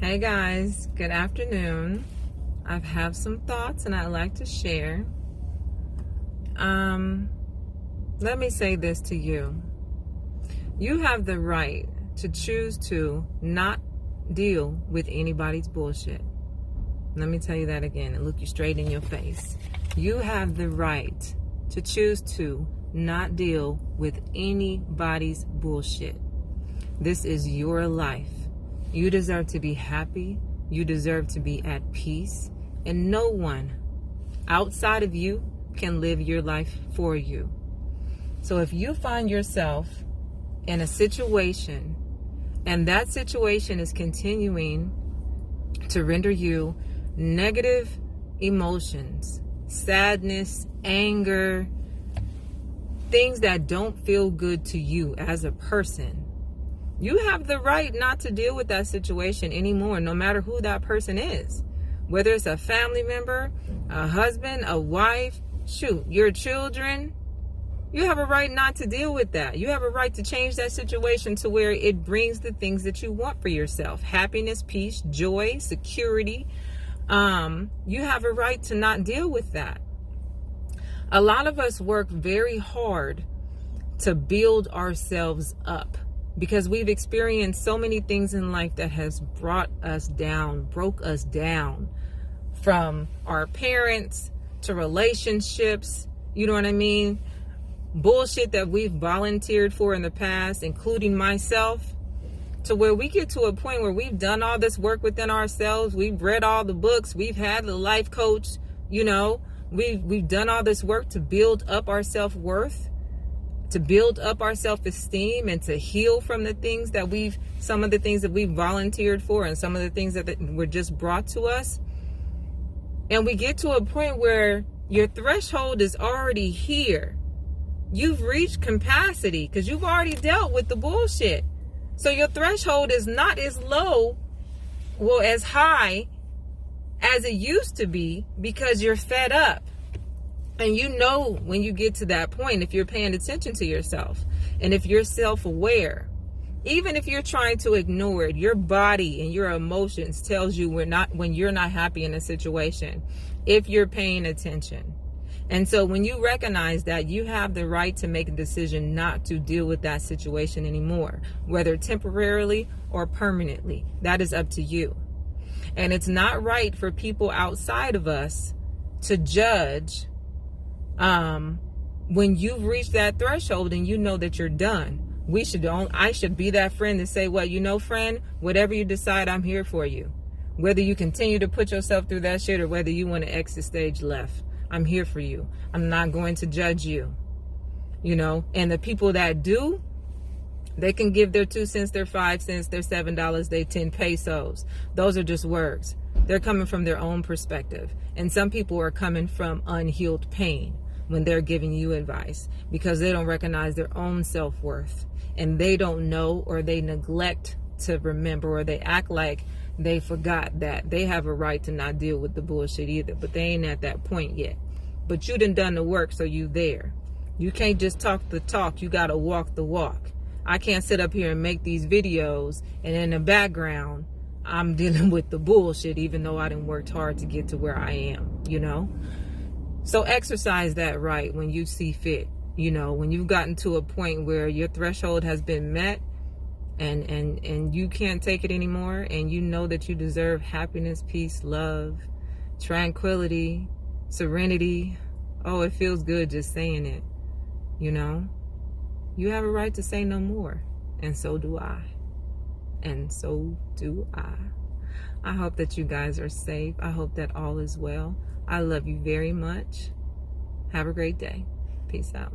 Hey guys, good afternoon. I have some thoughts and I'd like to share. Let me say this to you. You have the right to choose to not deal with anybody's bullshit. Let me tell you that again and look you straight in your face. You have the right to choose to not deal with anybody's bullshit. This is your life. You deserve to be happy. You deserve to be at peace. And no one outside of you can live your life for you. So if you find yourself in a situation and that situation is continuing to render you negative emotions, sadness, anger, things that don't feel good to you as a person, you have the right not to deal with that situation anymore, no matter who that person is. Whether it's a family member, a husband, a wife, your children, you have a right not to deal with that. You have a right to change that situation to where it brings the things that you want for yourself. Happiness, peace, joy, security. You have a right to not deal with that. A lot of us work very hard to build ourselves up, because we've experienced so many things in life that has brought us down, broke us down, from our parents to relationships, you know what I mean? Bullshit that we've volunteered for in the past, including myself, to where we get to a point where we've done all this work within ourselves. We've read all the books. We've had the life coach, we've done all this work to build up our self-worth, to build up our self-esteem, and to heal from some of the things that we've volunteered for, and some of the things that were just brought to us. And we get to a point where your threshold is already here. You've reached capacity because you've already dealt with the bullshit. So your threshold is not as as high as it used to be, because you're fed up. And you know when you get to that point, if you're paying attention to yourself and if you're self-aware, even if you're trying to ignore it, your body and your emotions tells you when you're not happy in a situation, if you're paying attention. And so when you recognize that, you have the right to make a decision not to deal with that situation anymore, whether temporarily or permanently. That is up to you. And it's not right for people outside of us to judge when you've reached that threshold and you know that you're done. I should be that friend to say, well, friend, whatever you decide, I'm here for you. Whether you continue to put yourself through that shit or whether you want to exit stage left, I'm here for you. I'm not going to judge you. And the people that do, they can give their 2 cents, their 5 cents, their $7, their 10 pesos. Those are just words. They're coming from their own perspective. And some people are coming from unhealed pain when they're giving you advice, because they don't recognize their own self-worth, and they don't know, or they neglect to remember, or they act like they forgot that they have a right to not deal with the bullshit either, but they ain't at that point yet. But you done the work, so you there. You can't just talk the talk, you gotta walk the walk. I can't sit up here and make these videos and in the background I'm dealing with the bullshit, even though I done worked hard to get to where I am, So exercise that right when you see fit, when you've gotten to a point where your threshold has been met and you can't take it anymore, and you know that you deserve happiness, peace, love, tranquility, serenity. Oh, it feels good just saying it, You have a right to say no more, and so do I. And so do I. I hope that you guys are safe. I hope that all is well. I love you very much. Have a great day. Peace out.